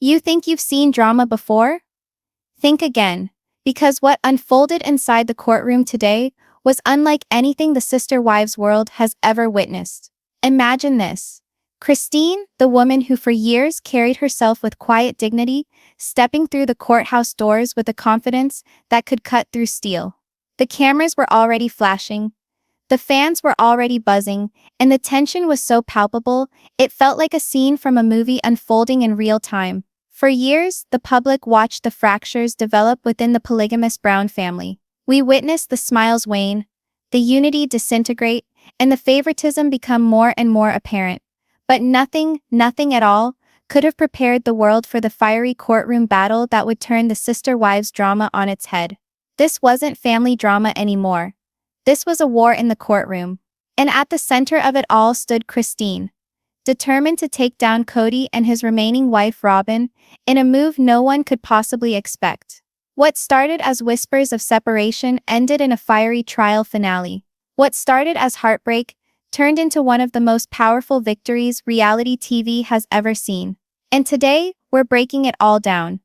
You think you've seen drama before? Think again, because what unfolded inside the courtroom today was unlike anything the sister wives world has ever witnessed. Imagine this. Christine, the woman who for years carried herself with quiet dignity, stepping through the courthouse doors with a confidence that could cut through steel. The cameras were already flashing, the fans were already buzzing, and the tension was so palpable, it felt like a scene from a movie unfolding in real time. For years, the public watched the fractures develop within the polygamous Brown family. We witnessed the smiles wane, the unity disintegrate, and the favoritism become more and more apparent. But nothing at all, could have prepared the world for the fiery courtroom battle that would turn the sister wives drama on its head. This wasn't family drama anymore. This was a war in the courtroom. And at the center of it all stood Christine, determined to take down Kody and his remaining wife Robyn, in a move no one could possibly expect. What started as whispers of separation ended in a fiery trial finale. What started as heartbreak turned into one of the most powerful victories reality TV has ever seen. And today, we're breaking it all down.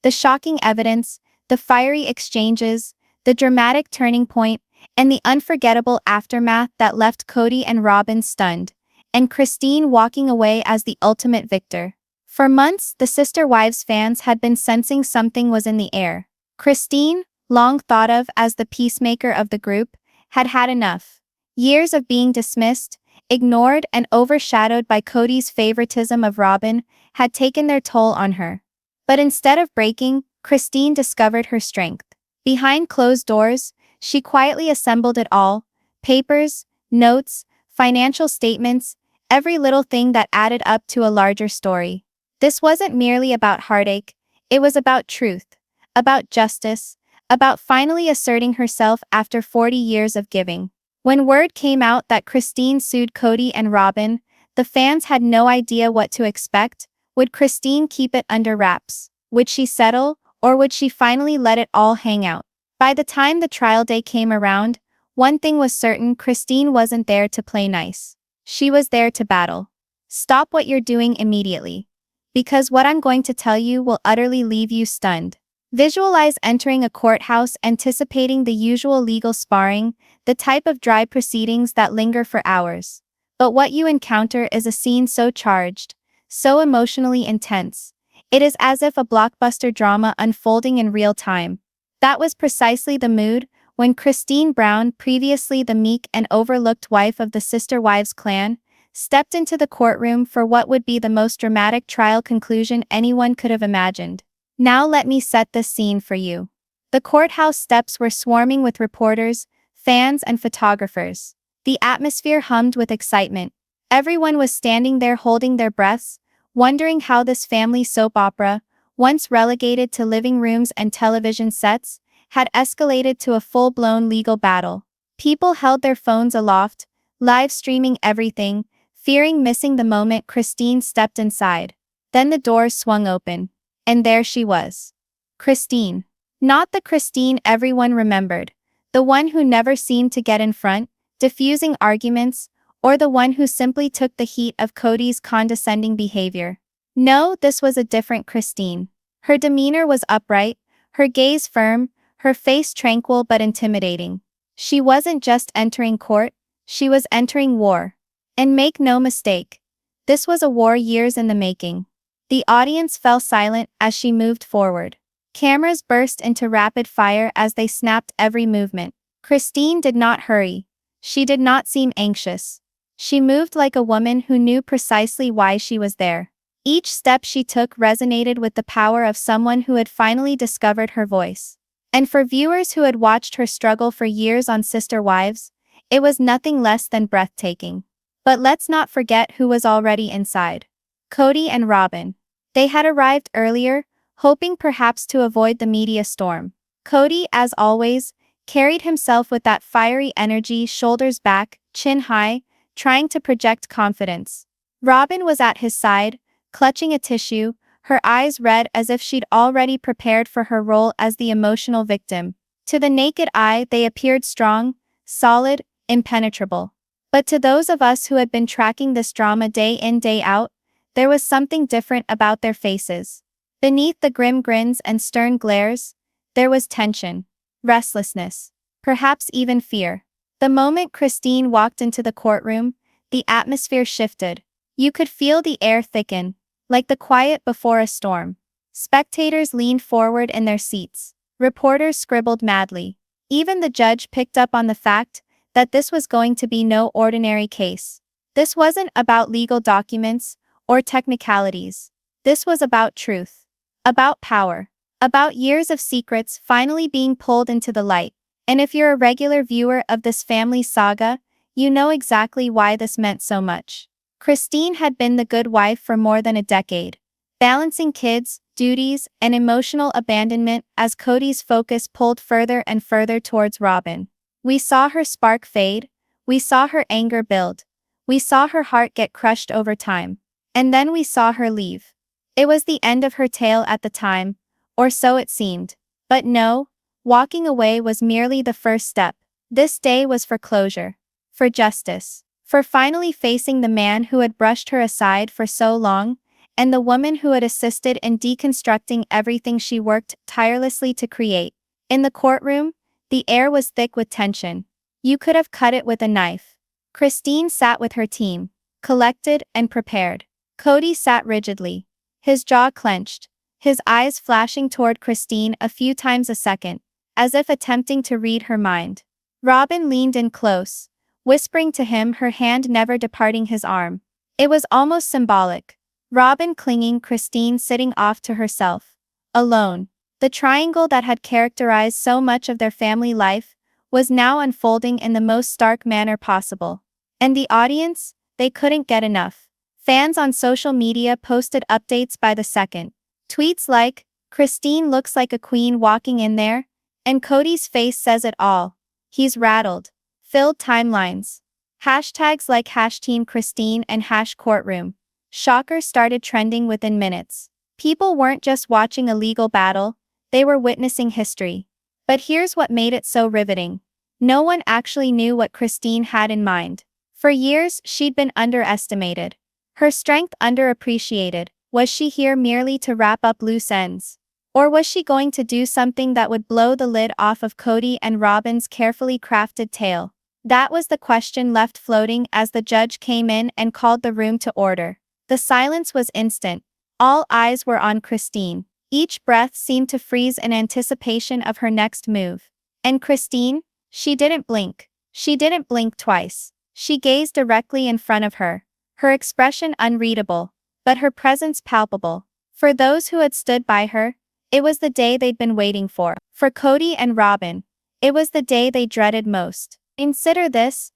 The shocking evidence, the fiery exchanges, the dramatic turning point, and the unforgettable aftermath that left Kody and Robyn stunned, and Christine walking away as the ultimate victor. For months, the sister wives fans had been sensing something was in the air. Christine, long thought of as the peacemaker of the group, had had enough. Years of being dismissed, ignored, and overshadowed by Kody's favoritism of Robyn had taken their toll on her. But instead of breaking, Christine discovered her strength. Behind closed doors, she quietly assembled it all: papers, notes, financial statements, every little thing that added up to a larger story. This wasn't merely about heartache, it was about truth, about justice, about finally asserting herself after 40 years of giving. When word came out that Christine sued Kody and Robyn, the fans had no idea what to expect. Would Christine keep it under wraps? Would she settle, or would she finally let it all hang out? By the time the trial day came around, one thing was certain: Christine wasn't there to play nice. She was there to battle. Stop what you're doing immediately. Because what I'm going to tell you will utterly leave you stunned. Visualize entering a courthouse anticipating the usual legal sparring, the type of dry proceedings that linger for hours. But what you encounter is a scene so charged, so emotionally intense. It is as if a blockbuster drama unfolding in real time. That was precisely the mood when Christine Brown, previously the meek and overlooked wife of the Sister Wives clan, stepped into the courtroom for what would be the most dramatic trial conclusion anyone could have imagined. Now let me set this scene for you. The courthouse steps were swarming with reporters, fans, and photographers. The atmosphere hummed with excitement. Everyone was standing there holding their breaths, wondering how this family soap opera, once relegated to living rooms and television sets, had escalated to a full-blown legal battle. People held their phones aloft, live streaming everything, fearing missing the moment Christine stepped inside. Then the doors swung open. And there she was. Christine. Not the Christine everyone remembered, the one who never seemed to get in front, diffusing arguments, or the one who simply took the heat of Kody's condescending behavior. No, this was a different Christine. Her demeanor was upright, her gaze firm, her face tranquil but intimidating. She wasn't just entering court, she was entering war. And make no mistake, this was a war years in the making. The audience fell silent as she moved forward. Cameras burst into rapid fire as they snapped every movement. Christine did not hurry. She did not seem anxious. She moved like a woman who knew precisely why she was there. Each step she took resonated with the power of someone who had finally discovered her voice. And for viewers who had watched her struggle for years on Sister Wives, it was nothing less than breathtaking. But let's not forget who was already inside. Kody and Robyn. They had arrived earlier, hoping perhaps to avoid the media storm. Kody, as always, carried himself with that fiery energy, shoulders back, chin high, trying to project confidence. Robyn was at his side, clutching a tissue, her eyes red as if she'd already prepared for her role as the emotional victim. To the naked eye, they appeared strong, solid, impenetrable. But to those of us who had been tracking this drama day in, day out, there was something different about their faces. Beneath the grim grins and stern glares, there was tension, restlessness, perhaps even fear. The moment Christine walked into the courtroom, the atmosphere shifted. You could feel the air thicken, like the quiet before a storm. Spectators leaned forward in their seats. Reporters scribbled madly. Even the judge picked up on the fact that this was going to be no ordinary case. This wasn't about legal documents or technicalities. This was about truth, about power, about years of secrets finally being pulled into the light. And if you're a regular viewer of this family saga, you know exactly why this meant so much. Christine had been the good wife for more than a decade, balancing kids, duties, and emotional abandonment as Kody's focus pulled further and further towards Robyn. We saw her spark fade, we saw her anger build, we saw her heart get crushed over time, and then we saw her leave. It was the end of her tale at the time, or so it seemed. But no, walking away was merely the first step. This day was for closure, for justice, for finally facing the man who had brushed her aside for so long, and the woman who had assisted in deconstructing everything she worked tirelessly to create. In the courtroom, the air was thick with tension. You could have cut it with a knife. Christine sat with her team, collected and prepared. Kody sat rigidly, his jaw clenched, his eyes flashing toward Christine a few times a second, as if attempting to read her mind. Robyn leaned in close, whispering to him, her hand never departing his arm. It was almost symbolic. Robyn clinging, Christine sitting off to herself, alone. The triangle that had characterized so much of their family life was now unfolding in the most stark manner possible. And the audience, they couldn't get enough. Fans on social media posted updates by the second. Tweets like, "Christine looks like a queen walking in there," and "Kody's face says it all. He's rattled," filled timelines. Hashtags like #TeamChristine and #Courtroom. Shocker started trending within minutes. People weren't just watching a legal battle, they were witnessing history. But here's what made it so riveting. No one actually knew what Christine had in mind. For years, she'd been underestimated. Her strength underappreciated. Was she here merely to wrap up loose ends? Or was she going to do something that would blow the lid off of Kody and Robyn's carefully crafted tale? That was the question left floating as the judge came in and called the room to order. The silence was instant. All eyes were on Christine. Each breath seemed to freeze in anticipation of her next move. And Christine? She didn't blink. She didn't blink twice. She gazed directly in front of her, her expression unreadable, but her presence palpable. For those who had stood by her, it was the day they'd been waiting for. For Kody and Robyn, it was the day they dreaded most. Consider this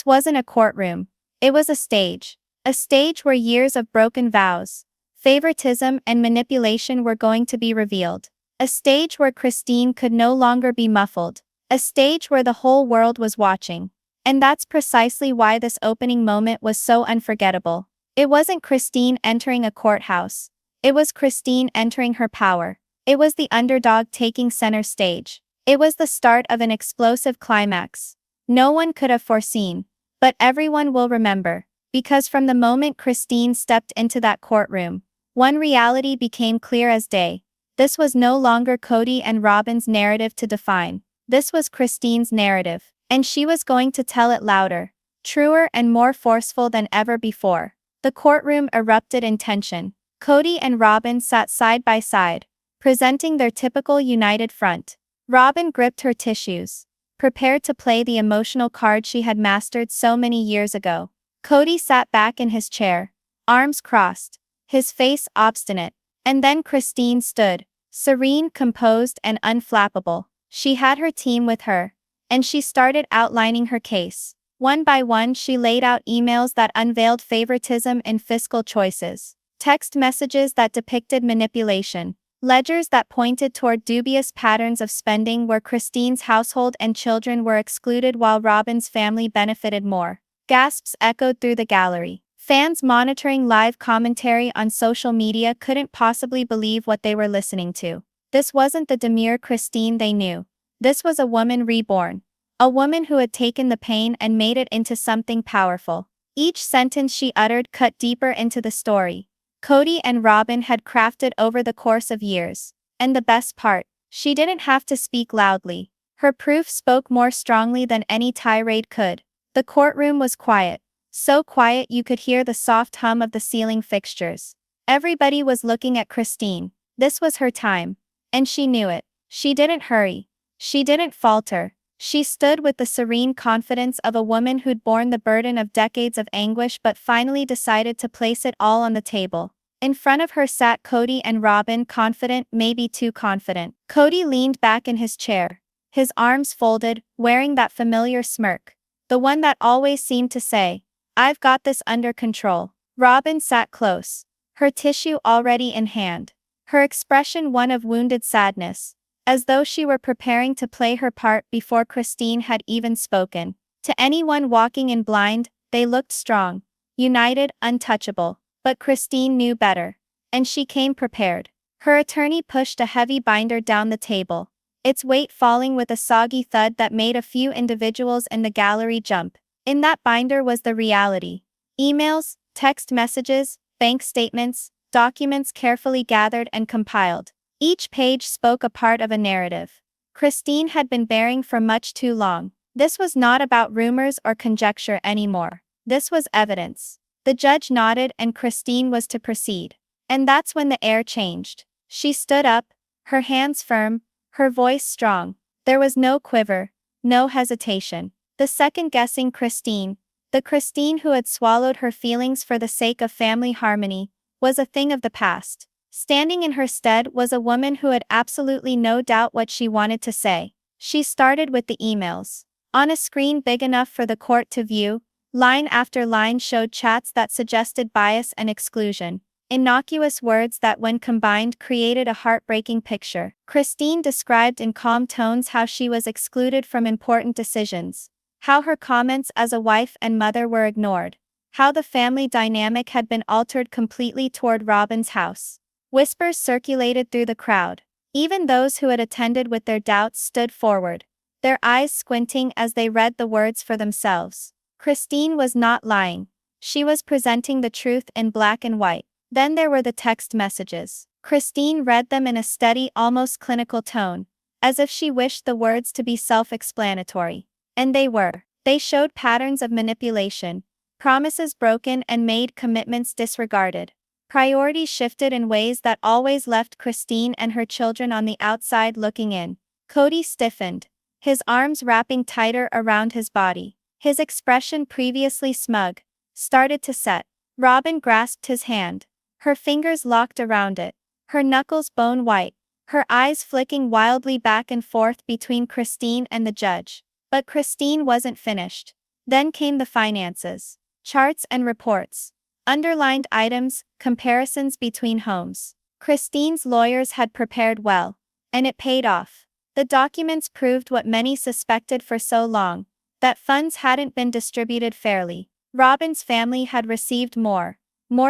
wasn't a courtroom. It was a stage. A stage where years of broken vows, favoritism and manipulation were going to be revealed. A stage where Christine could no longer be muffled. A stage where the whole world was watching. And that's precisely why this opening moment was so unforgettable. It wasn't Christine entering a courthouse. It was Christine entering her power. It was the underdog taking center stage. It was the start of an explosive climax. No one could have foreseen, but everyone will remember. Because from the moment Christine stepped into that courtroom, one reality became clear as day. This was no longer Kody and Robyn's narrative to define. This was Christine's narrative, and she was going to tell it louder, truer and more forceful than ever before. The courtroom erupted in tension. Kody and Robyn sat side by side, presenting their typical united front. Robyn gripped her tissues, prepared to play the emotional card she had mastered so many years ago. Kody sat back in his chair, arms crossed, his face obstinate. And then Christine stood, serene, composed, and unflappable. She had her team with her, and she started outlining her case. One by one, she laid out emails that unveiled favoritism in fiscal choices, text messages that depicted manipulation, ledgers that pointed toward dubious patterns of spending where Christine's household and children were excluded while Robyn's family benefited more. Gasps echoed through the gallery. Fans monitoring live commentary on social media couldn't possibly believe what they were listening to. This wasn't the demure Christine they knew. This was a woman reborn. A woman who had taken the pain and made it into something powerful. Each sentence she uttered cut deeper into the story. Kody and Robyn had crafted over the course of years. And the best part, she didn't have to speak loudly. Her proof spoke more strongly than any tirade could. The courtroom was quiet. So quiet you could hear the soft hum of the ceiling fixtures. Everybody was looking at Christine. This was her time. And she knew it. She didn't hurry. She didn't falter. She stood with the serene confidence of a woman who'd borne the burden of decades of anguish but finally decided to place it all on the table. In front of her sat Kody and Robyn, confident, maybe too confident. Kody leaned back in his chair, his arms folded, wearing that familiar smirk. The one that always seemed to say, "I've got this under control." Robyn sat close, her tissue already in hand, her expression one of wounded sadness, as though she were preparing to play her part before Christine had even spoken. To anyone walking in blind, they looked strong, united, untouchable. But Christine knew better. And she came prepared. Her attorney pushed a heavy binder down the table, its weight falling with a soggy thud that made a few individuals in the gallery jump. In that binder was the reality. Emails, text messages, bank statements, documents carefully gathered and compiled. Each page spoke a part of a narrative Christine had been bearing for much too long. This was not about rumors or conjecture anymore. This was evidence. The judge nodded and Christine was to proceed. And that's when the air changed. She stood up, her hands firm, her voice strong. There was no quiver, no hesitation. The second-guessing Christine, the Christine who had swallowed her feelings for the sake of family harmony, was a thing of the past. Standing in her stead was a woman who had absolutely no doubt what she wanted to say. She started with the emails. On a screen big enough for the court to view, line after line showed chats that suggested bias and exclusion. Innocuous words that when combined created a heartbreaking picture. Christine described in calm tones how she was excluded from important decisions, how her comments as a wife and mother were ignored, how the family dynamic had been altered completely toward Robyn's house. Whispers circulated through the crowd. Even those who had attended with their doubts stood forward, their eyes squinting as they read the words for themselves. Christine was not lying. She was presenting the truth in black and white. Then there were the text messages. Christine read them in a steady, almost clinical tone, as if she wished the words to be self-explanatory. And they were. They showed patterns of manipulation, promises broken and made, commitments disregarded. Priorities shifted in ways that always left Christine and her children on the outside looking in. Kody stiffened, his arms wrapping tighter around his body. His expression, previously smug, started to set. Robyn grasped his hand, her fingers locked around it, her knuckles bone white, her eyes flicking wildly back and forth between Christine and the judge. But Christine wasn't finished. Then came the finances. Charts and reports. Underlined items, comparisons between homes. Christine's lawyers had prepared well. And it paid off. The documents proved what many suspected for so long, that funds hadn't been distributed fairly. Robyn's family had received more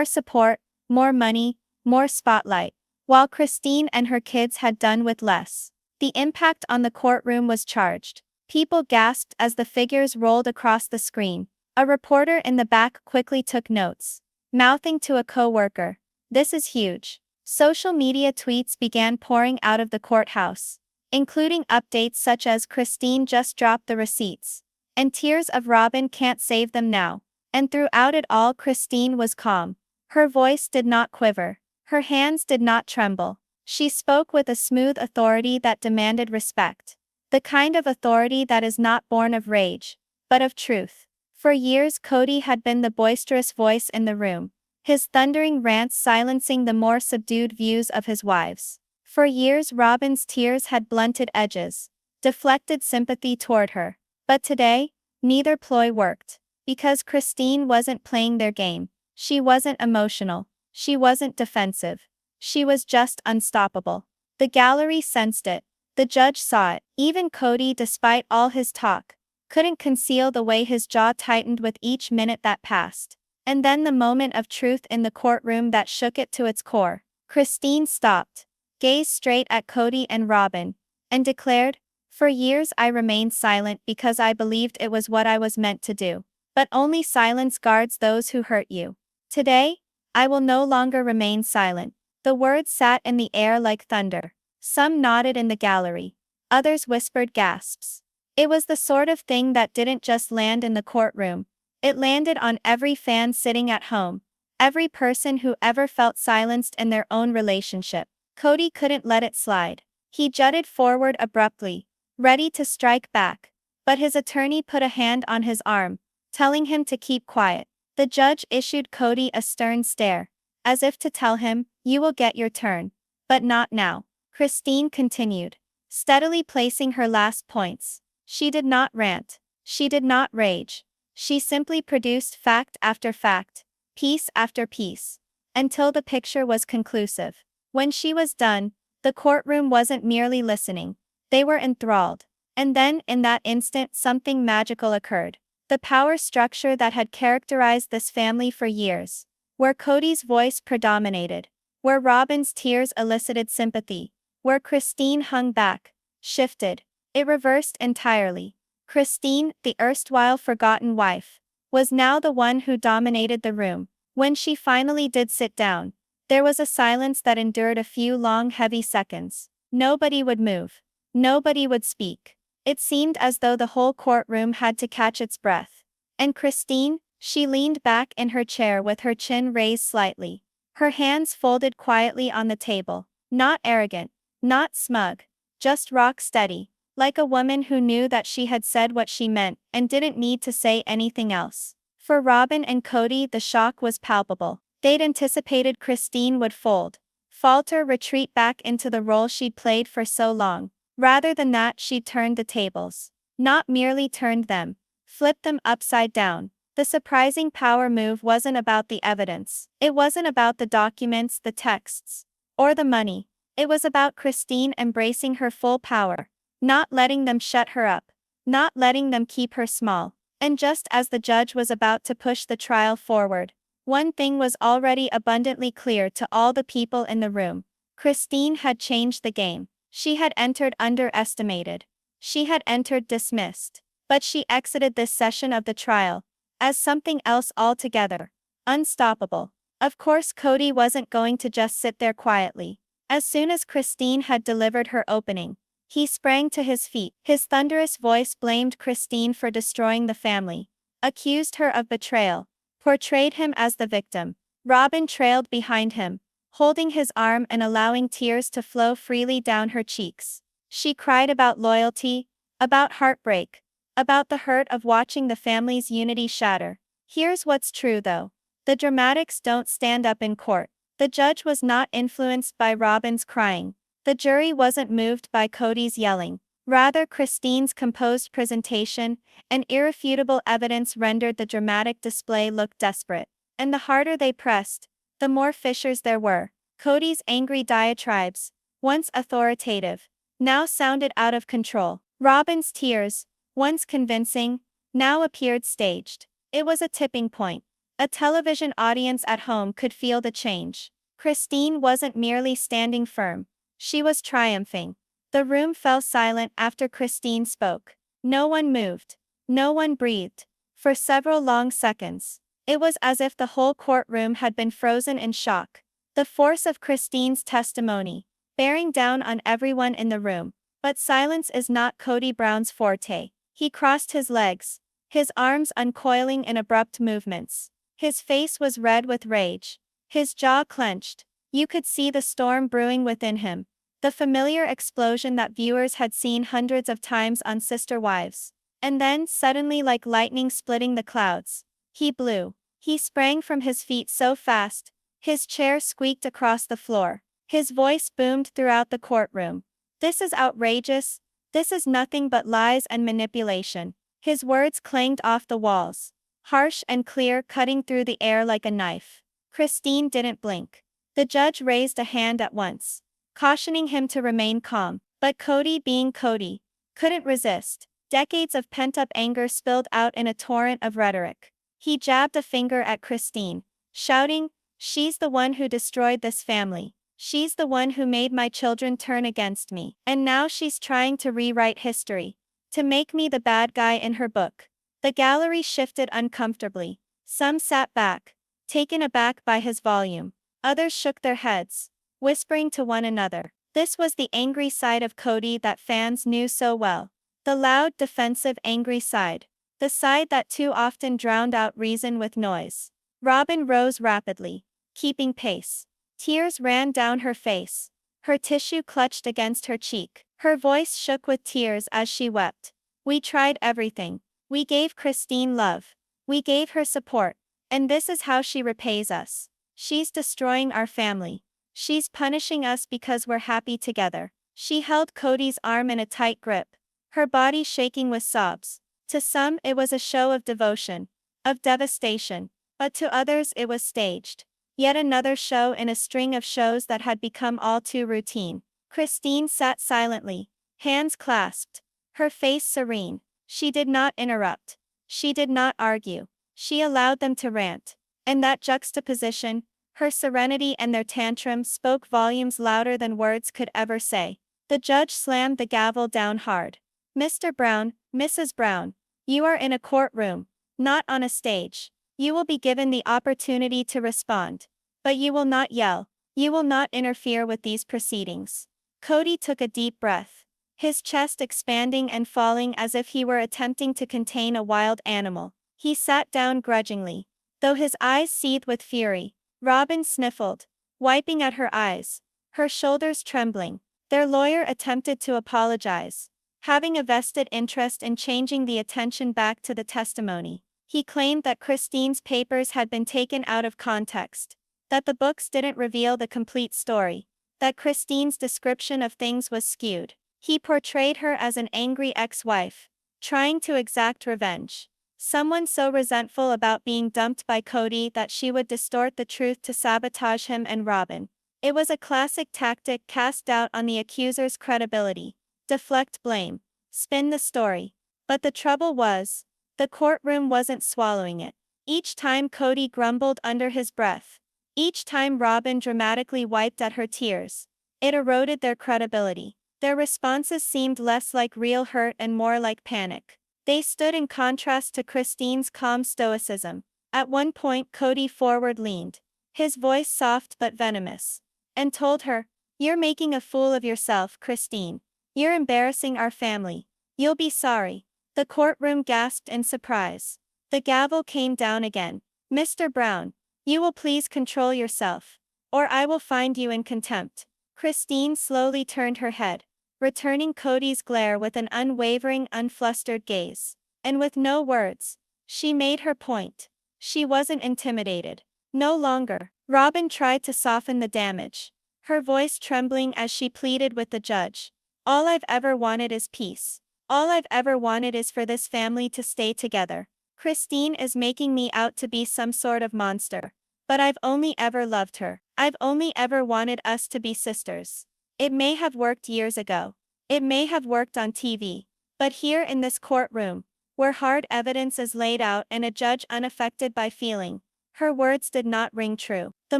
support, more money, more spotlight, while Christine and her kids had done with less. The impact on the courtroom was charged. People gasped as the figures rolled across the screen. A reporter in the back quickly took notes, mouthing to a co-worker, "This is huge." Social media tweets began pouring out of the courthouse, including updates such as "Christine just dropped the receipts," and "Tears of Robyn can't save them now." And throughout it all, Christine was calm. Her voice did not quiver. Her hands did not tremble. She spoke with a smooth authority that demanded respect. The kind of authority that is not born of rage, but of truth. For years Kody had been the boisterous voice in the room, his thundering rants silencing the more subdued views of his wives. For years Robyn's tears had blunted edges, deflected sympathy toward her. But today, neither ploy worked. Because Christine wasn't playing their game. She wasn't emotional. She wasn't defensive. She was just unstoppable. The gallery sensed it. The judge saw it. Even Kody, despite all his talk, couldn't conceal the way his jaw tightened with each minute that passed. And then the moment of truth in the courtroom that shook it to its core. Christine stopped, gazed straight at Kody and Robyn, and declared, "For years I remained silent because I believed it was what I was meant to do. But only silence guards those who hurt you. Today, I will no longer remain silent. The words sat in the air like thunder. Some nodded in the gallery. Others whispered gasps. It was the sort of thing that didn't just land in the courtroom. It landed on every fan sitting at home. Every person who ever felt silenced in their own relationship. Kody couldn't let it slide. He jutted forward abruptly, ready to strike back. But his attorney put a hand on his arm, telling him to keep quiet. The judge issued Kody a stern stare, as if to tell him, "You will get your turn. But not now." Christine continued, steadily placing her last points. She did not rant. She did not rage. She simply produced fact after fact, piece after piece, until the picture was conclusive. When she was done, the courtroom wasn't merely listening. They were enthralled. And then, in that instant, something magical occurred. The power structure that had characterized this family for years, where Kody's voice predominated, where Robyn's tears elicited sympathy, where Christine hung back, shifted. It reversed entirely. Christine, the erstwhile forgotten wife, was now the one who dominated the room. When she finally did sit down, there was a silence that endured a few long, heavy seconds. Nobody would move. Nobody would speak. It seemed as though the whole courtroom had to catch its breath. And Christine, she leaned back in her chair with her chin raised slightly, her hands folded quietly on the table. Not arrogant, not smug, just rock steady, like a woman who knew that she had said what she meant and didn't need to say anything else. For Robyn and Kody, the shock was palpable. They'd anticipated Christine would fold, falter, retreat back into the role she'd played for so long. Rather than that, she turned the tables. Not merely turned them, flipped them upside down. The surprising power move wasn't about the evidence. It wasn't about the documents, the texts, or the money. It was about Christine embracing her full power, not letting them shut her up, not letting them keep her small. And just as the judge was about to push the trial forward, one thing was already abundantly clear to all the people in the room. Christine had changed the game. She had entered underestimated. She had entered dismissed. But she exited this session of the trial as something else altogether. Unstoppable. Of course, Kody wasn't going to just sit there quietly. As soon as Christine had delivered her opening, he sprang to his feet. His thunderous voice blamed Christine for destroying the family, accused her of betrayal, portrayed him as the victim. Robyn trailed behind him, holding his arm and allowing tears to flow freely down her cheeks. She cried about loyalty, about heartbreak, about the hurt of watching the family's unity shatter. Here's what's true though. The dramatics don't stand up in court. The judge was not influenced by Robyn's crying. The jury wasn't moved by Kody's yelling. Rather, Christine's composed presentation and irrefutable evidence rendered the dramatic display look desperate. And the harder they pressed, the more fissures there were. Kody's angry diatribes, once authoritative, now sounded out of control. Robyn's tears, once convincing, now appeared staged. It was a tipping point. A television audience at home could feel the change. Christine wasn't merely standing firm. She was triumphing. The room fell silent after Christine spoke. No one moved. No one breathed. For several long seconds, it was as if the whole courtroom had been frozen in shock. The force of Christine's testimony, bearing down on everyone in the room. But silence is not Kody Brown's forte. He crossed his legs, his arms uncoiling in abrupt movements. His face was red with rage. His jaw clenched. You could see the storm brewing within him. The familiar explosion that viewers had seen hundreds of times on Sister Wives. And then, suddenly, like lightning splitting the clouds, he blew. He sprang from his feet so fast, his chair squeaked across the floor. His voice boomed throughout the courtroom. "This is outrageous. This is nothing but lies and manipulation." His words clanged off the walls, harsh and clear, cutting through the air like a knife. Christine didn't blink. The judge raised a hand at once, cautioning him to remain calm. But Kody, being Kody, couldn't resist. Decades of pent-up anger spilled out in a torrent of rhetoric. He jabbed a finger at Christine, shouting, "She's the one who destroyed this family. She's the one who made my children turn against me. And now she's trying to rewrite history, to make me the bad guy in her book." The gallery shifted uncomfortably. Some sat back, taken aback by his volume. Others shook their heads, whispering to one another. This was the angry side of Kody that fans knew so well. The loud, defensive, angry side. The side that too often drowned out reason with noise. Robyn rose rapidly, keeping pace. Tears ran down her face. Her tissue clutched against her cheek. Her voice shook with tears as she wept. We tried everything. We gave Christine love. We gave her support. And this is how she repays us. She's destroying our family. She's punishing us because we're happy together. She held Kody's arm in a tight grip, her body shaking with sobs. To some it was a show of devotion, of devastation, but to others it was staged. Yet another show in a string of shows that had become all too routine. Christine sat silently, hands clasped, her face serene. She did not interrupt. She did not argue. She allowed them to rant. And that juxtaposition, her serenity and their tantrum, spoke volumes louder than words could ever say. The judge slammed the gavel down hard. Mr. Brown, Mrs. Brown, you are in a courtroom, not on a stage. You will be given the opportunity to respond. But you will not yell. You will not interfere with these proceedings. Kody took a deep breath, his chest expanding and falling as if he were attempting to contain a wild animal. He sat down grudgingly, though his eyes seethed with fury. Robyn sniffled, wiping at her eyes, her shoulders trembling. Their lawyer attempted to apologize, having a vested interest in changing the attention back to the testimony. He claimed that Christine's papers had been taken out of context, that the books didn't reveal the complete story, that Christine's description of things was skewed. He portrayed her as an angry ex-wife, trying to exact revenge. Someone so resentful about being dumped by Kody that she would distort the truth to sabotage him and Robyn. It was a classic tactic cast doubt on the accuser's credibility, deflect blame, spin the story. But the trouble was, the courtroom wasn't swallowing it. Each time Kody grumbled under his breath, each time Robyn dramatically wiped at her tears, it eroded their credibility. Their responses seemed less like real hurt and more like panic. They stood in contrast to Christine's calm stoicism. At one point Kody forward leaned, his voice soft but venomous, and told her, "You're making a fool of yourself, Christine. You're embarrassing our family. You'll be sorry." The courtroom gasped in surprise. The gavel came down again. "Mr. Brown, you will please control yourself, or I will find you in contempt." Christine slowly turned her head, returning Kody's glare with an unwavering, unflustered gaze. And with no words, she made her point. She wasn't intimidated. No longer. Robyn tried to soften the damage, her voice trembling as she pleaded with the judge. "All I've ever wanted is peace. All I've ever wanted is for this family to stay together. Christine is making me out to be some sort of monster. But I've only ever loved her. I've only ever wanted us to be sisters. It may have worked years ago. It may have worked on TV. But here in this courtroom, where hard evidence is laid out and a judge unaffected by feeling, her words did not ring true." The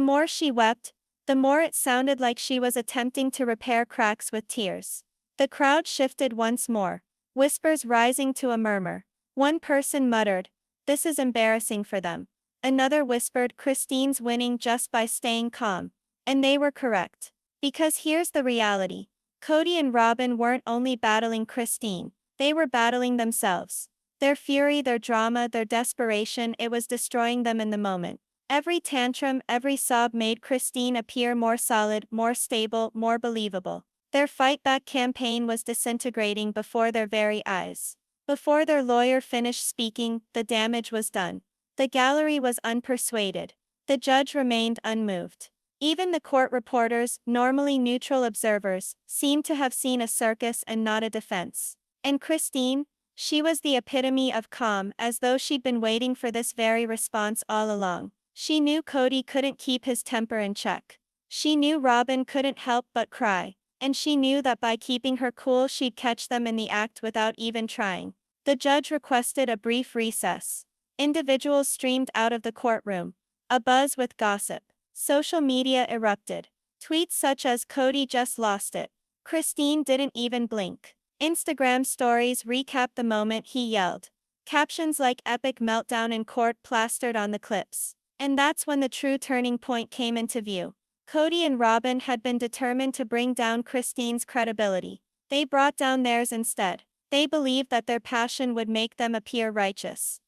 more she wept, the more it sounded like she was attempting to repair cracks with tears. The crowd shifted once more, whispers rising to a murmur. One person muttered, "This is embarrassing for them." Another whispered, "Christine's winning just by staying calm." And they were correct. Because here's the reality. Kody and Robyn weren't only battling Christine, they were battling themselves. Their fury, their drama, their desperation, it was destroying them in the moment. Every tantrum, every sob made Christine appear more solid, more stable, more believable. Their fight-back campaign was disintegrating before their very eyes. Before their lawyer finished speaking, the damage was done. The gallery was unpersuaded. The judge remained unmoved. Even the court reporters, normally neutral observers, seemed to have seen a circus and not a defense. And Christine? She was the epitome of calm, as though she'd been waiting for this very response all along. She knew Kody couldn't keep his temper in check. She knew Robyn couldn't help but cry. And she knew that by keeping her cool she'd catch them in the act without even trying. The judge requested a brief recess. Individuals streamed out of the courtroom, abuzz with gossip. Social media erupted. Tweets such as "Kody just lost it. Christine didn't even blink." Instagram stories recapped the moment he yelled. Captions like "epic meltdown in court" plastered on the clips. And that's when the true turning point came into view. Kody and Robyn had been determined to bring down Christine's credibility. They brought down theirs instead. They believed that their passion would make them appear righteous.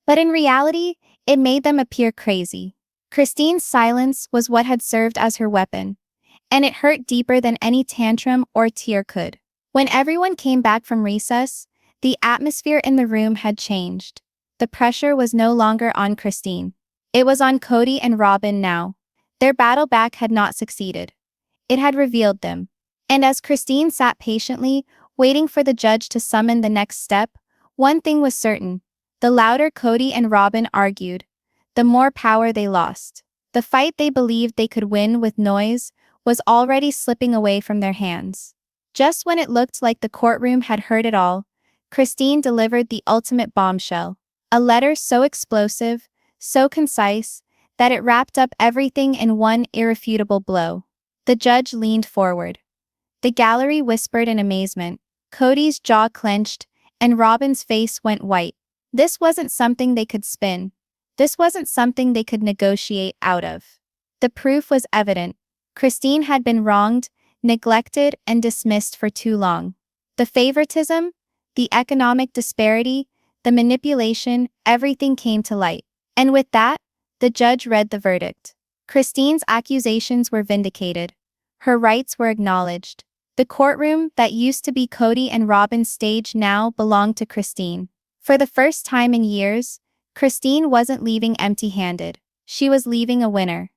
But in reality, it made them appear crazy. Christine's silence was what had served as her weapon, and it hurt deeper than any tantrum or tear could. When everyone came back from recess, the atmosphere in the room had changed. The pressure was no longer on Christine. It was on Kody and Robyn now. Their battle back had not succeeded. It had revealed them. And as Christine sat patiently, waiting for the judge to summon the next step, one thing was certain. The louder Kody and Robyn argued, the more power they lost. The fight they believed they could win with noise was already slipping away from their hands. Just when it looked like the courtroom had heard it all, Christine delivered the ultimate bombshell. A letter so explosive, so concise, that it wrapped up everything in one irrefutable blow. The judge leaned forward. The gallery whispered in amazement. Kody's jaw clenched, and Robyn's face went white. This wasn't something they could spin. This wasn't something they could negotiate out of. The proof was evident. Christine had been wronged, neglected, and dismissed for too long. The favoritism, the economic disparity, the manipulation, everything came to light. And with that, the judge read the verdict. Christine's accusations were vindicated. Her rights were acknowledged. The courtroom that used to be Kody and Robyn's stage now belonged to Christine. For the first time in years, Christine wasn't leaving empty-handed. She was leaving a winner.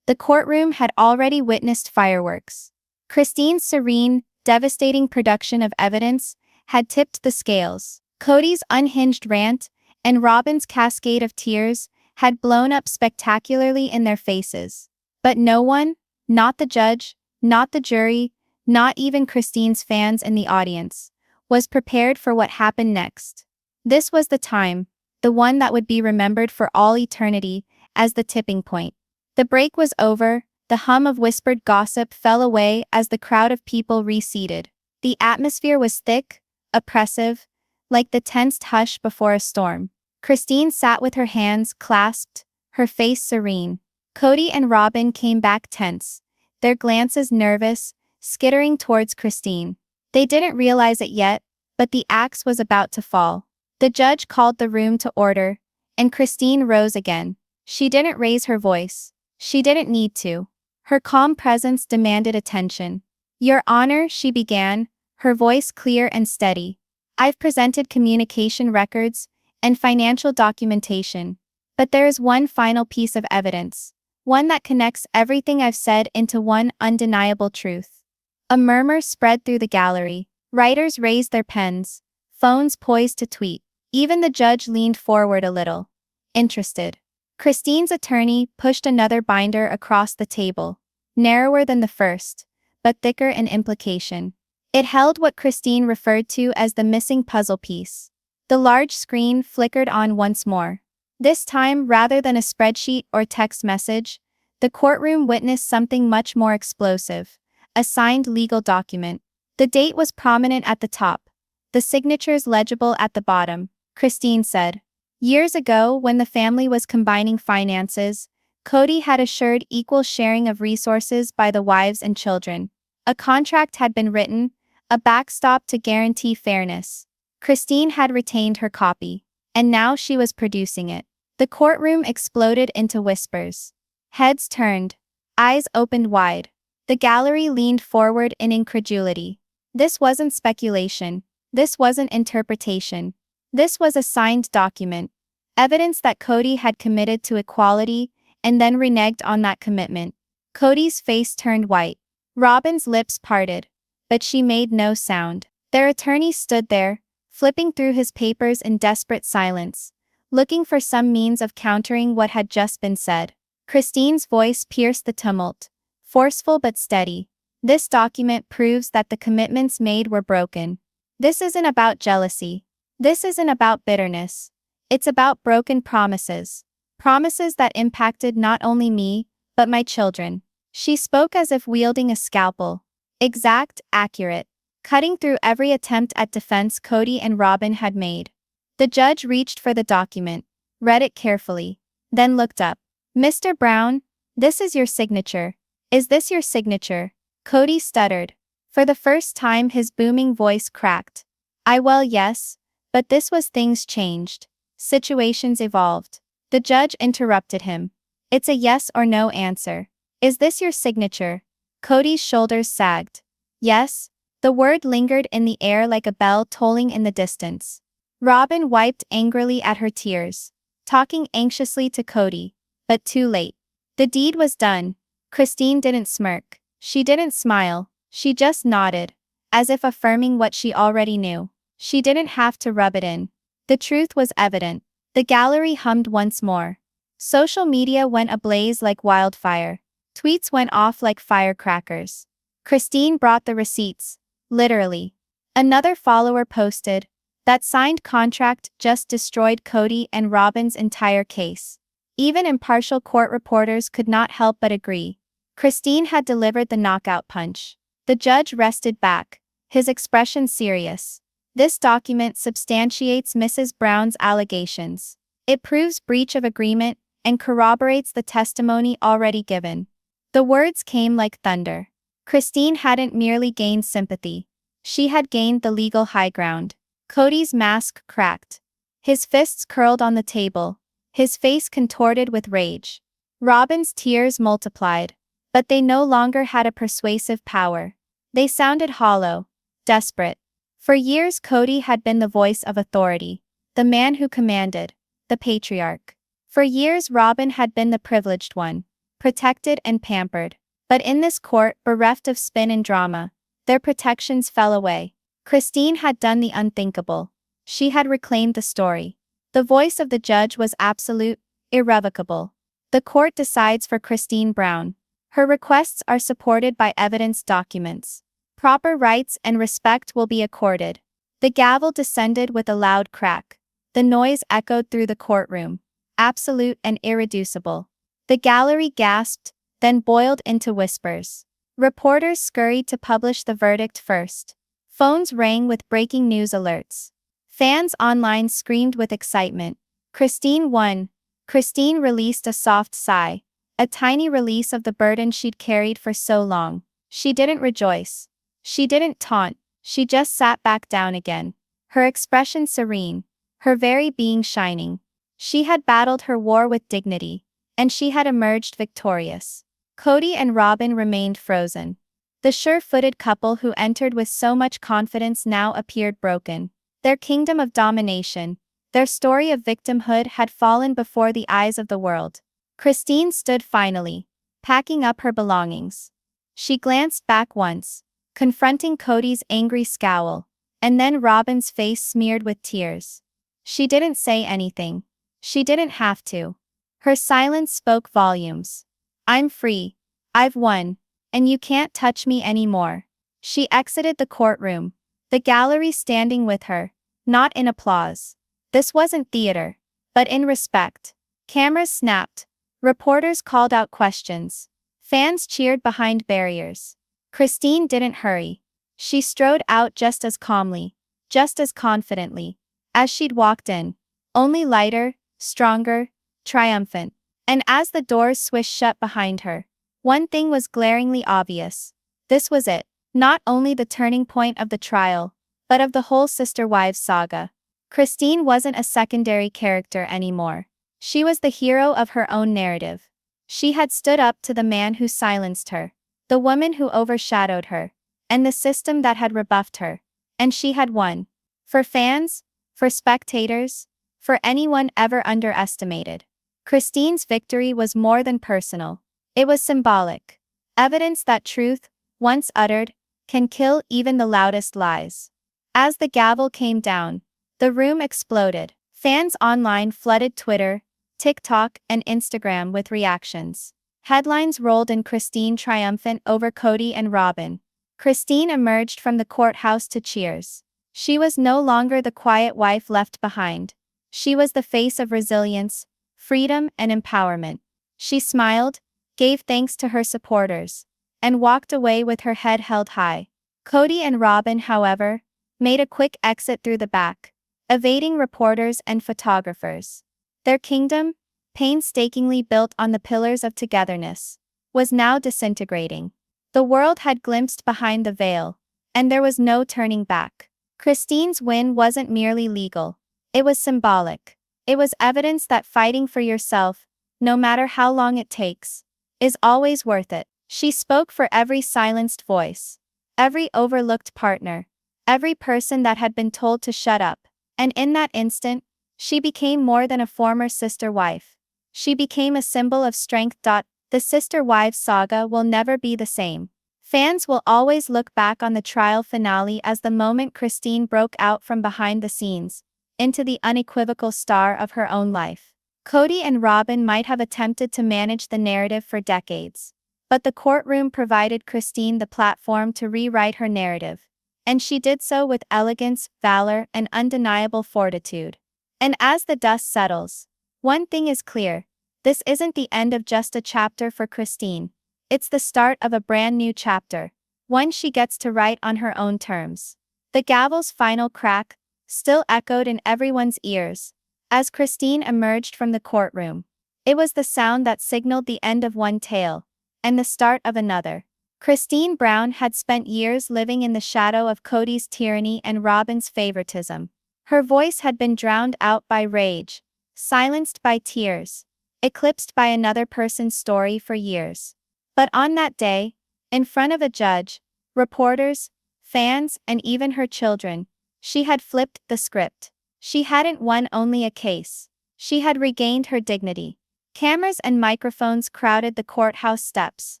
The courtroom had already witnessed fireworks. Christine's serene, devastating production of evidence had tipped the scales. Kody's unhinged rant and Robyn's cascade of tears had blown up spectacularly in their faces. But no one, not the judge, not the jury, not even Christine's fans in the audience, was prepared for what happened next. This was the time, the one that would be remembered for all eternity, as the tipping point. The break was over, the hum of whispered gossip fell away as the crowd of people receded. The atmosphere was thick, oppressive, like the tensed hush before a storm. Christine sat with her hands clasped, her face serene. Kody and Robyn came back tense, their glances nervous, skittering towards Christine. They didn't realize it yet, but the axe was about to fall. The judge called the room to order, and Christine rose again. She didn't raise her voice. She didn't need to. Her calm presence demanded attention. "Your Honor," she began, her voice clear and steady. "I've presented communication records and financial documentation. But there is one final piece of evidence, one that connects everything I've said into one undeniable truth." A murmur spread through the gallery. Writers raised their pens, phones poised to tweet. Even the judge leaned forward a little, interested. Christine's attorney pushed another binder across the table, narrower than the first, but thicker in implication. It held what Christine referred to as the missing puzzle piece. The large screen flickered on once more. This time, rather than a spreadsheet or text message, the courtroom witnessed something much more explosive, a signed legal document. The date was prominent at the top, the signatures legible at the bottom. Christine said, "Years ago, when the family was combining finances, Kody had assured equal sharing of resources by the wives and children. A contract had been written, a backstop to guarantee fairness. Christine had retained her copy, and now she was producing it." The courtroom exploded into whispers. Heads turned, eyes opened wide. The gallery leaned forward in incredulity. This wasn't speculation. This wasn't interpretation. This was a signed document, evidence that Kody had committed to equality and then reneged on that commitment. Kody's face turned white. Robyn's lips parted, but she made no sound. Their attorney stood there, flipping through his papers in desperate silence, looking for some means of countering what had just been said. Christine's voice pierced the tumult, forceful but steady. "This document proves that the commitments made were broken. This isn't about jealousy. This isn't about bitterness. It's about broken promises. Promises that impacted not only me, but my children." She spoke as if wielding a scalpel. Exact, accurate, cutting through every attempt at defense Kody and Robyn had made. The judge reached for the document, read it carefully, then looked up. Mr. Brown, this is your signature. Is this your signature? Kody stuttered. For the first time his booming voice cracked. Well, yes, but this was things changed. Situations evolved. The judge interrupted him. It's a yes or no answer. Is this your signature? Kody's shoulders sagged. Yes. The word lingered in the air like a bell tolling in the distance. Robyn wiped angrily at her tears, talking anxiously to Kody, but too late. The deed was done. Christine didn't smirk. She didn't smile. She just nodded, as if affirming what she already knew. She didn't have to rub it in. The truth was evident. The gallery hummed once more. Social media went ablaze like wildfire. Tweets went off like firecrackers. Christine brought the receipts. Literally. Another follower posted, "That signed contract just destroyed Kody and Robyn's entire case." Even impartial court reporters could not help but agree. Christine had delivered the knockout punch. The judge rested back, his expression serious. This document substantiates Mrs. Brown's allegations. It proves breach of agreement and corroborates the testimony already given. The words came like thunder. Christine hadn't merely gained sympathy. She had gained the legal high ground. Kody's mask cracked. His fists curled on the table, his face contorted with rage. Robyn's tears multiplied, but they no longer had a persuasive power. They sounded hollow, desperate. For years Kody had been the voice of authority, the man who commanded, the patriarch. For years Robyn had been the privileged one, protected and pampered. But in this court, bereft of spin and drama, their protections fell away. Christine had done the unthinkable. She had reclaimed the story. The voice of the judge was absolute, irrevocable. The court decides for Christine Brown. Her requests are supported by evidence documents. Proper rights and respect will be accorded. The gavel descended with a loud crack. The noise echoed through the courtroom. Absolute and irreducible. The gallery gasped, then boiled into whispers. Reporters scurried to publish the verdict first. Phones rang with breaking news alerts. Fans online screamed with excitement. Christine won. Christine released a soft sigh, a tiny release of the burden she'd carried for so long. She didn't rejoice. She didn't taunt. She just sat back down again. Her expression serene, her very being shining. She had battled her war with dignity, and she had emerged victorious. Kody and Robyn remained frozen. The sure-footed couple who entered with so much confidence now appeared broken. Their kingdom of domination, their story of victimhood had fallen before the eyes of the world. Christine stood finally, packing up her belongings. She glanced back once, confronting Kody's angry scowl, and then Robyn's face smeared with tears. She didn't say anything. She didn't have to. Her silence spoke volumes. "I'm free. I've won. And you can't touch me anymore." She exited the courtroom, the gallery standing with her, not in applause. This wasn't theater, but in respect. Cameras snapped. Reporters called out questions. Fans cheered behind barriers. Christine didn't hurry. She strode out just as calmly, just as confidently, as she'd walked in. Only lighter, stronger, triumphant. And as the doors swished shut behind her, one thing was glaringly obvious. This was it. Not only the turning point of the trial, but of the whole Sister Wives saga. Christine wasn't a secondary character anymore. She was the hero of her own narrative. She had stood up to the man who silenced her, the woman who overshadowed her, and the system that had rebuffed her. And she had won. For fans, for spectators, for anyone ever underestimated. Christine's victory was more than personal. It was symbolic. Evidence that truth, once uttered, can kill even the loudest lies. As the gavel came down, the room exploded. Fans online flooded Twitter, TikTok, and Instagram with reactions. Headlines rolled in Christine triumphant over Kody and Robyn. Christine emerged from the courthouse to cheers. She was no longer the quiet wife left behind. She was the face of resilience, freedom, and empowerment. She smiled, gave thanks to her supporters, and walked away with her head held high. Kody and Robyn, however, made a quick exit through the back, evading reporters and photographers. Their kingdom, painstakingly built on the pillars of togetherness, was now disintegrating. The world had glimpsed behind the veil, and there was no turning back. Christine's win wasn't merely legal. It was symbolic. It was evidence that fighting for yourself, no matter how long it takes, is always worth it. She spoke for every silenced voice, every overlooked partner, every person that had been told to shut up. And in that instant, she became more than a former sister wife. She became a symbol of strength. The sister wives saga will never be the same. Fans will always look back on the trial finale as the moment Christine broke out from behind the scenes into the unequivocal star of her own life. Kody and Robyn might have attempted to manage the narrative for decades, but the courtroom provided Christine the platform to rewrite her narrative, and she did so with elegance, valor, and undeniable fortitude. And as the dust settles, one thing is clear: this isn't the end of just a chapter for Christine. It's the start of a brand new chapter, one she gets to write on her own terms. The gavel's final crack still echoed in everyone's ears as Christine emerged from the courtroom. It was the sound that signaled the end of one tale and the start of another. Christine Brown had spent years living in the shadow of Kody's tyranny and Robyn's favoritism. Her voice had been drowned out by rage, silenced by tears, eclipsed by another person's story for years. But on that day, in front of a judge, reporters, fans, and even her children, she had flipped the script. She hadn't won only a case. She had regained her dignity. Cameras and microphones crowded the courthouse steps.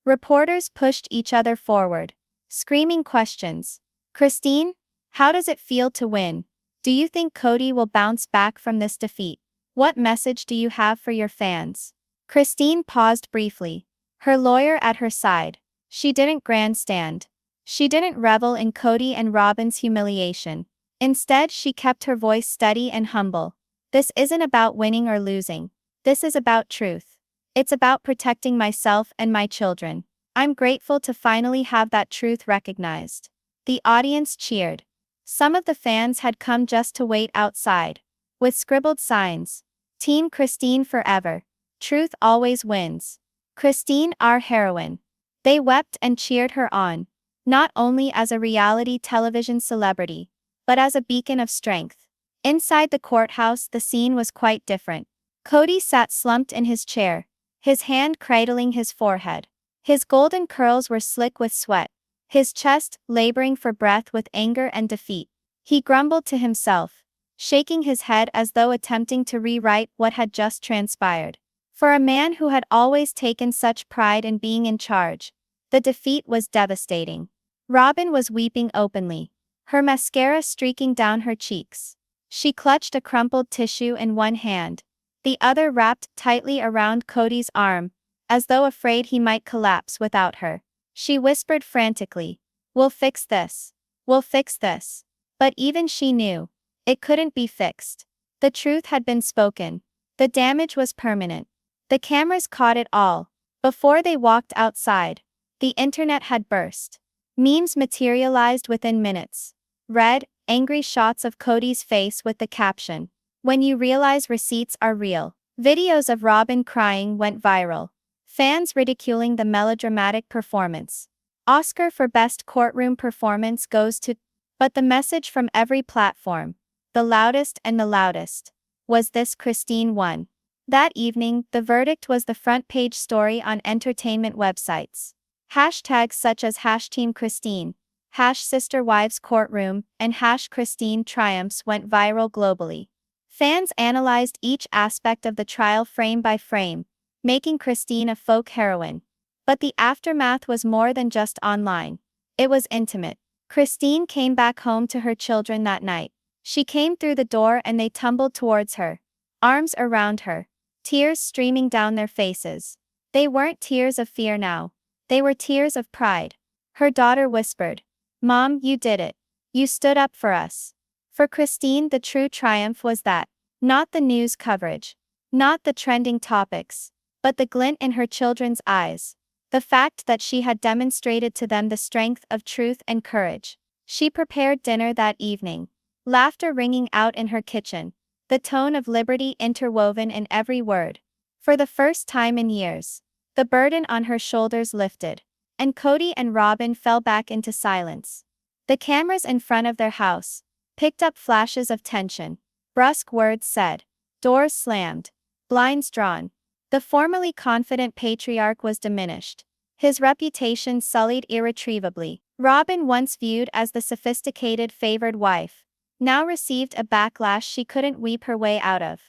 Reporters pushed each other forward, screaming questions. Christine, how does it feel to win? Do you think Kody will bounce back from this defeat? What message do you have for your fans? Christine paused briefly, her lawyer at her side. She didn't grandstand. She didn't revel in Kody and Robyn's humiliation. Instead, she kept her voice steady and humble. This isn't about winning or losing. This is about truth. It's about protecting myself and my children. I'm grateful to finally have that truth recognized. The audience cheered. Some of the fans had come just to wait outside, with scribbled signs. Team Christine forever. Truth always wins. Christine, our heroine. They wept and cheered her on, not only as a reality television celebrity, but as a beacon of strength. Inside the courthouse, the scene was quite different. Kody sat slumped in his chair, his hand cradling his forehead. His golden curls were slick with sweat, his chest laboring for breath with anger and defeat. He grumbled to himself, shaking his head as though attempting to rewrite what had just transpired. For a man who had always taken such pride in being in charge, the defeat was devastating. Robyn was weeping openly, her mascara streaking down her cheeks. She clutched a crumpled tissue in one hand, the other wrapped tightly around Kody's arm, as though afraid he might collapse without her. She whispered frantically, "We'll fix this. We'll fix this." But even she knew, it couldn't be fixed. The truth had been spoken. The damage was permanent. The cameras caught it all. Before they walked outside, the internet had burst. Memes materialized within minutes. Red, angry shots of Kody's face with the caption, "When you realize receipts are real." Videos of Robyn crying went viral. Fans ridiculing the melodramatic performance. Oscar for Best Courtroom Performance goes to... But the message from every platform, the loudest and the loudest, was this: Christine won. That evening, the verdict was the front page story on entertainment websites. Hashtags such as #TeamChristine, #SisterWivesCourtroom, and #Christine Triumphs went viral globally. Fans analyzed each aspect of the trial frame by frame, making Christine a folk heroine. But the aftermath was more than just online. It was intimate. Christine came back home to her children that night. She came through the door and they tumbled towards her, arms around her, tears streaming down their faces. They weren't tears of fear now. They were tears of pride. Her daughter whispered, "Mom, you did it. You stood up for us." For Christine, the true triumph was that, not the news coverage, not the trending topics, but the glint in her children's eyes. The fact that she had demonstrated to them the strength of truth and courage. She prepared dinner that evening, laughter ringing out in her kitchen, the tone of liberty interwoven in every word. For the first time in years, the burden on her shoulders lifted, and Kody and Robyn fell back into silence. The cameras in front of their house picked up flashes of tension. Brusque words said, doors slammed, blinds drawn. The formerly confident patriarch was diminished, his reputation sullied irretrievably. Robyn, once viewed as the sophisticated favored wife, now received a backlash she couldn't weep her way out of.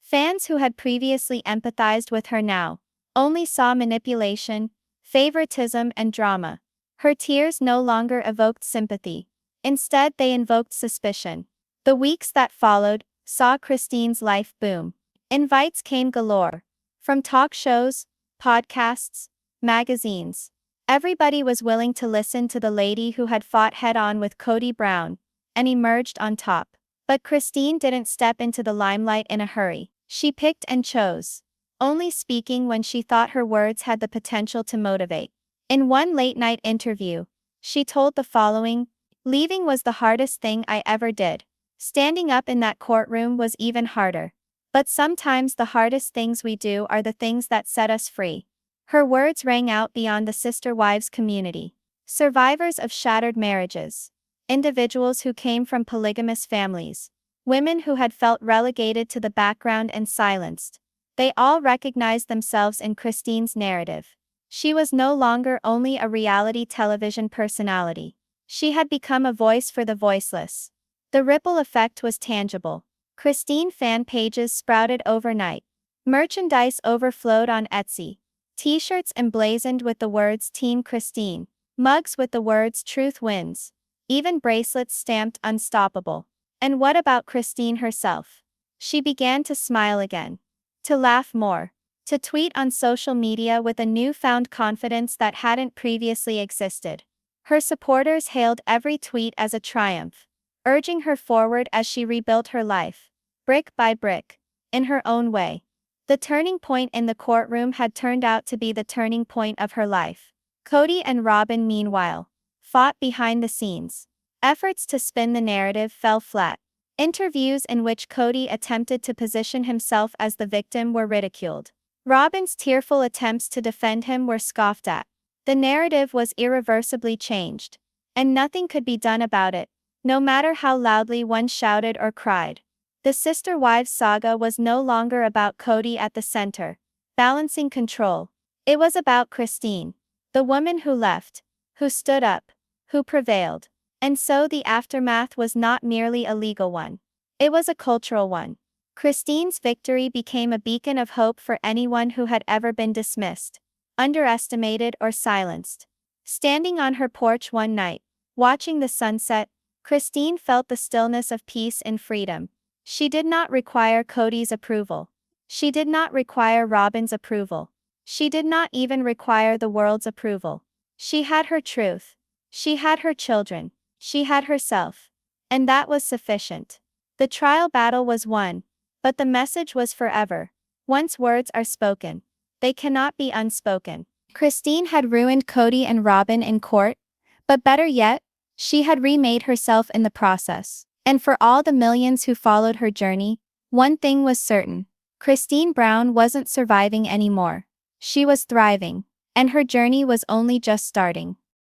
Fans who had previously empathized with her now only saw manipulation, favoritism, and drama. Her tears no longer evoked sympathy. Instead, they invoked suspicion. The weeks that followed saw Christine's life boom. Invites came galore. From talk shows, podcasts, magazines. Everybody was willing to listen to the lady who had fought head-on with Kody Brown and emerged on top. But Christine didn't step into the limelight in a hurry. She picked and chose, only speaking when she thought her words had the potential to motivate. In one late-night interview, she told the following, "Leaving was the hardest thing I ever did. Standing up in that courtroom was even harder. But sometimes the hardest things we do are the things that set us free." Her words rang out beyond the sister wives community. Survivors of shattered marriages, individuals who came from polygamous families, women who had felt relegated to the background and silenced. They all recognized themselves in Christine's narrative. She was no longer only a reality television personality. She had become a voice for the voiceless. The ripple effect was tangible. Christine fan pages sprouted overnight. Merchandise overflowed on Etsy. T-shirts emblazoned with the words Team Christine. Mugs with the words Truth Wins. Even bracelets stamped Unstoppable. And what about Christine herself? She began to smile again. To laugh more. To tweet on social media with a newfound confidence that hadn't previously existed. Her supporters hailed every tweet as a triumph, urging her forward as she rebuilt her life, brick by brick, in her own way. The turning point in the courtroom had turned out to be the turning point of her life. Kody and Robyn, meanwhile, fought behind the scenes. Efforts to spin the narrative fell flat. Interviews in which Kody attempted to position himself as the victim were ridiculed. Robyn's tearful attempts to defend him were scoffed at. The narrative was irreversibly changed, and nothing could be done about it, no matter how loudly one shouted or cried. The sister wives saga was no longer about Kody at the center, balancing control. It was about Christine, the woman who left, who stood up, who prevailed. And so the aftermath was not merely a legal one. It was a cultural one. Christine's victory became a beacon of hope for anyone who had ever been dismissed, underestimated, or silenced. Standing on her porch one night, watching the sunset, Christine felt the stillness of peace and freedom. She did not require Kody's approval. She did not require Robyn's approval. She did not even require the world's approval. She had her truth. She had her children. She had herself. And that was sufficient. The trial battle was won, but the message was forever. Once words are spoken, they cannot be unspoken. Christine had ruined Kody and Robyn in court, but better yet, she had remade herself in the process. And for all the millions who followed her journey, one thing was certain. Christine Brown wasn't surviving anymore. She was thriving, and her journey was only just starting.